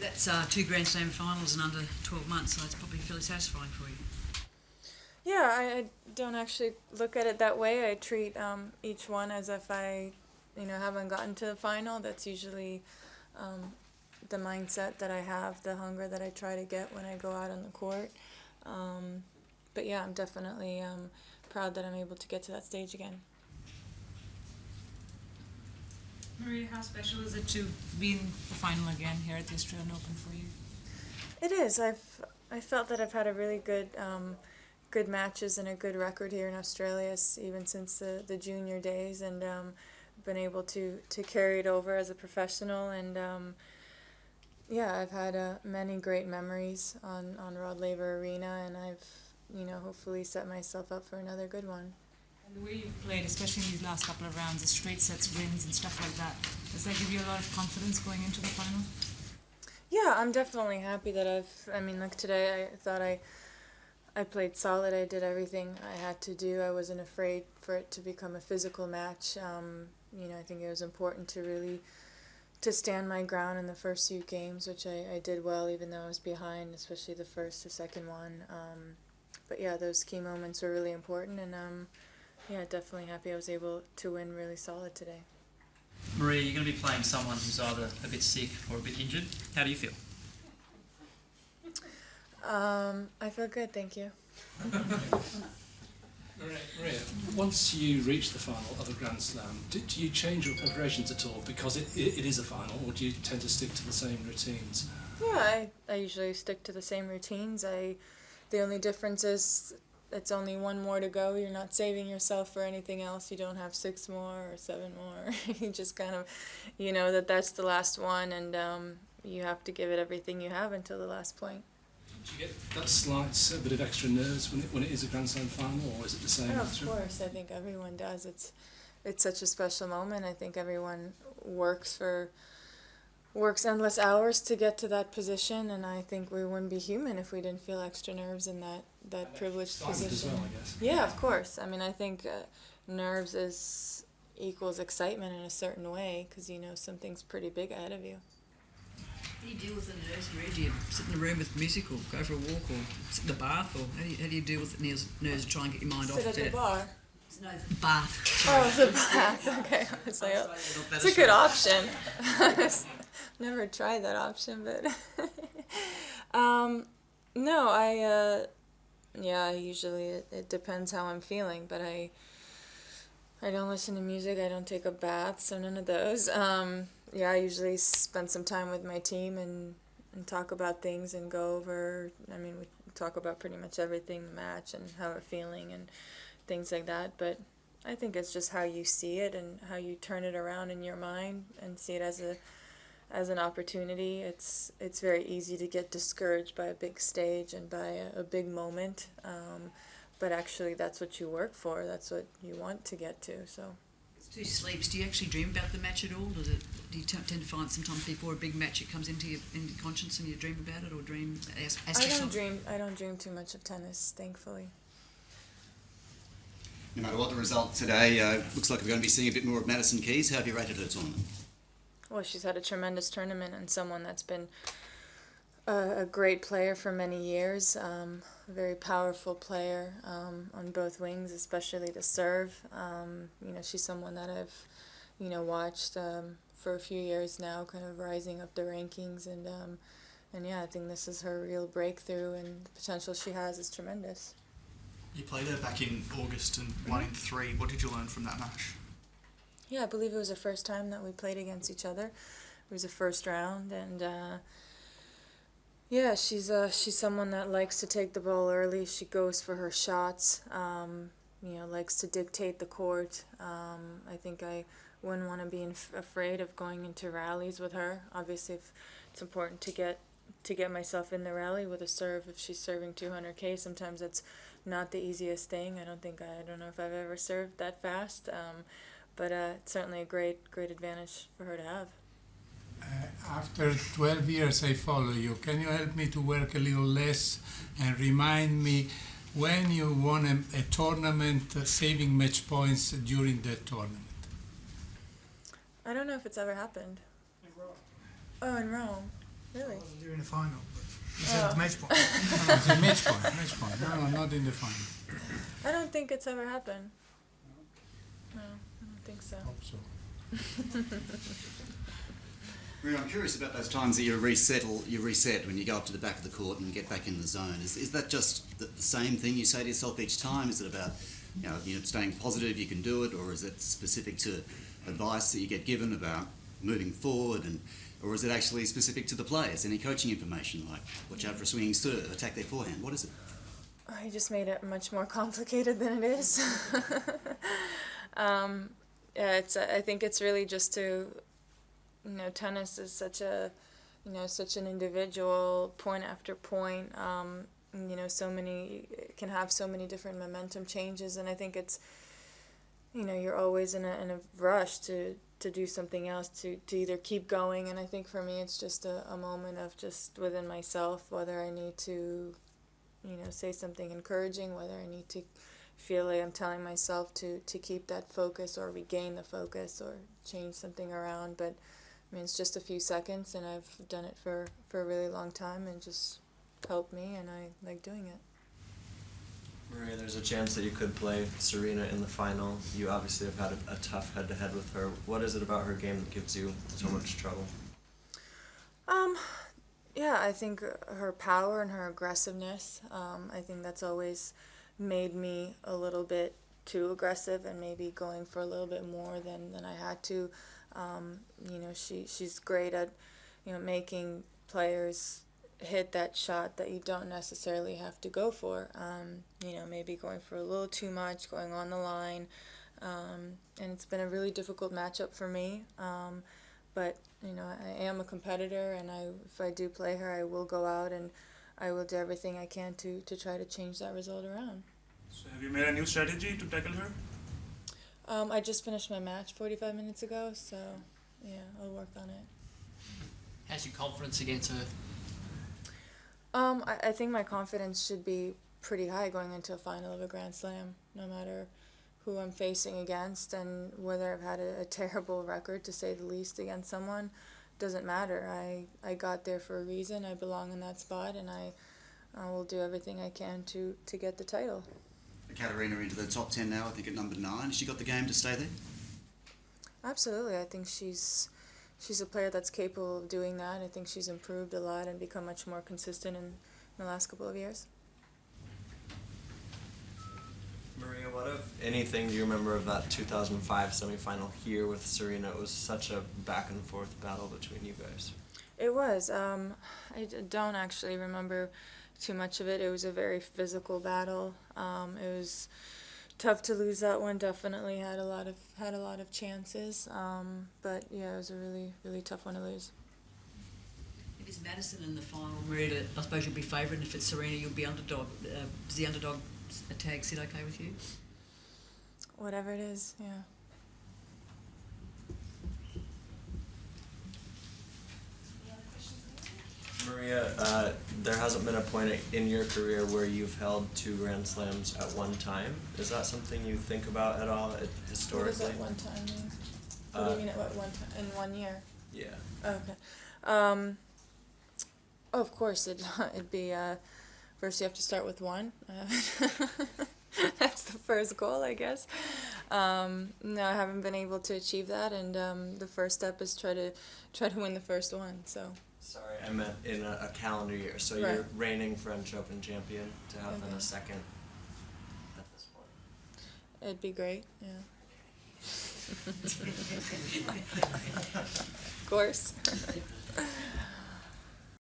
that's 2 Grand Slam finals in under 12 months, so it's probably fairly satisfying for you. Yeah, I don't actually look at it that way. I treat each one as if I, haven't gotten to the final. That's usually the mindset that I have, the hunger that I try to get when I go out on the court. But yeah, I'm definitely proud that I'm able to get to that stage again. Maria, how special is it to be in the final again here at the Australian Open for you? It is. I felt that I've had a really good matches and a good record here in Australia, even since the junior days, and been able to carry it over as a professional. And yeah, I've had many great memories on Rod Laver Arena, and I've hopefully set myself up for another good one. And the way you've played, especially in these last couple of rounds, the straight sets, wins, and stuff like that, does that give you a lot of confidence going into the final? Yeah, I'm definitely happy that like today, I thought I played solid. I did everything I had to do. I wasn't afraid for it to become a physical match. I think it was important to stand my ground in the first few games, which I did well, even though I was behind, especially the second one. But yeah, those key moments were really important, and yeah, definitely happy I was able to win really solid today. Maria, you're going to be playing someone who's either a bit sick or a bit injured. How do you feel? I feel good, thank you. Maria, once you reach the final of a Grand Slam, do you change your preparations at all because it is a final, or do you tend to stick to the same routines? Yeah, I usually stick to the same routines. The only difference is it's only one more to go. You're not saving yourself for anything else. You don't have 6 more or 7 more. You just kind of, that's the last one, and you have to give it everything you have until the last point. Do you get that slight bit of extra nerves when it is a Grand Slam final, or is it the same? Oh, of course, I think everyone does. It's such a special moment. I think everyone works endless hours to get to that position, and I think we wouldn't be human if we didn't feel extra nerves in that privileged position. As well, I guess. Yeah, of course. I think nerves equals excitement in a certain way, because something's pretty big ahead of you. How do you deal with the nerves, Maria? Do you sit in a room with music, or go for a walk, or sit in the bath, or how do you deal with the nerves and try and get your mind off? Sit at the bar. No, the bath. Oh, the bath. Okay, I was like, it's a good option. Never tried that option, but no, I usually it depends how I'm feeling, but I don't listen to music. I don't take a bath, so none of those. Yeah, I usually spend some time with my team and talk about things and go over. We talk about pretty much everything, the match and how we're feeling and things like that. But I think it's just how you see it and how you turn it around in your mind and see it as an opportunity. It's very easy to get discouraged by a big stage and by a big moment. But actually, that's what you work for. That's what you want to get to. So. It's 2 sleeps. Do you actually dream about the match at all? Do you tend to find sometimes before a big match it comes into your conscience and you dream about it, or dream as I don't dream too much of tennis, thankfully. No matter what the result today, looks like we're going to be seeing a bit more of Madison Keys. How have you rated her tournament? Well, she's had a tremendous tournament, and someone that's been a great player for many years, a very powerful player on both wings, especially the serve. She's someone that I've, watched for a few years now, kind of rising up the rankings, and yeah, I think this is her real breakthrough, and the potential she has is tremendous. You played her back in August and won in 3. What did you learn from that match? Yeah, I believe it was the first time that we played against each other. It was the first round, and yeah, she's someone that likes to take the ball early. She goes for her shots. Likes to dictate the court. I think I wouldn't want to be afraid of going into rallies with her. Obviously, if it's important to get myself in the rally with a serve. If she's serving 200K, sometimes that's not the easiest thing. I don't know if I've ever served that fast, but it's certainly a great advantage for her to have. After 12 years I follow you. Can you help me to work a little less and remind me when you won a tournament saving match points during that tournament? I don't know if it's ever happened. In Rome. Oh, in Rome. Really? During the final, but instead of match point. It's a match point. No, not in the final. I don't think it's ever happened. No, I don't think so. Hope so. Maria, I'm curious about those times that you reset when you go up to the back of the court and get back in the zone. Is that just the same thing you say to yourself each time? Is it about staying positive, you can do it, or is it specific to advice that you get given about moving forward, or is it actually specific to the players? Any coaching information like watch out for a swinging serve, attack their forehand? What is it? I just made it much more complicated than it is. I think it's really just to, tennis is such an individual, point after point. Can have so many different momentum changes, and I think it's, you're always in a rush to do something else, to either keep going, and I think for me it's just a moment of just within myself, whether I need to, say something encouraging, whether I need to feel like I'm telling myself to keep that focus or regain the focus or change something around. But I mean, it's just a few seconds, and I've done it for a really long time, and just helped me, and I like doing it. Maria, there's a chance that you could play Serena in the final. You obviously have had a tough head-to-head with her. What is it about her game that gives you so much trouble? Yeah, I think her power and her aggressiveness, I think that's always made me a little bit too aggressive and maybe going for a little bit more than I had to. She's great at, making players hit that shot that you don't necessarily have to go for. Maybe going for a little too much, going on the line. And it's been a really difficult matchup for me. But, I am a competitor, and if I do play her, I will go out and I will do everything I can to try to change that result around. So have you made a new strategy to tackle her? I just finished my match 45 minutes ago, so yeah, I'll work on it. How's your confidence against her? I think my confidence should be pretty high going into a final of a Grand Slam, no matter who I'm facing against, and whether I've had a terrible record, to say the least, against someone, doesn't matter. I got there for a reason. I belong in that spot, and I will do everything I can to get the title. Ekaterina into the top 10 now, I think at number 9. Has she got the game to stay there? Absolutely. I think she's a player that's capable of doing that. I think she's improved a lot and become much more consistent in the last couple of years. Maria, what, if anything, do you remember of that 2005 semifinal here with Serena? It was such a back-and-forth battle between you guys. It was. Don't actually remember too much of it. It was a very physical battle. It was tough to lose that one. Definitely had a lot of chances. But yeah, it was a really, really tough one to lose. If it's Madison in the final, Maria, I suppose you'll be favourite, and if it's Serena, you'll be underdog. Is the underdog tag sit okay with you? Whatever it is, yeah. Maria, there hasn't been a point in your career where you've held 2 Grand Slams at one time. Is that something you think about at all historically? What does that one time mean? What do you mean at what one time? In 1 year? Yeah. Okay. Of course, it'd be, first you have to start with 1. That's the first goal, I guess. No, I haven't been able to achieve that, and the first step is try to win the first one, so. Sorry, I meant in a calendar year. So Right. You're reigning French Open champion, to have then Okay. a second at this point. It'd be great, yeah. Of course.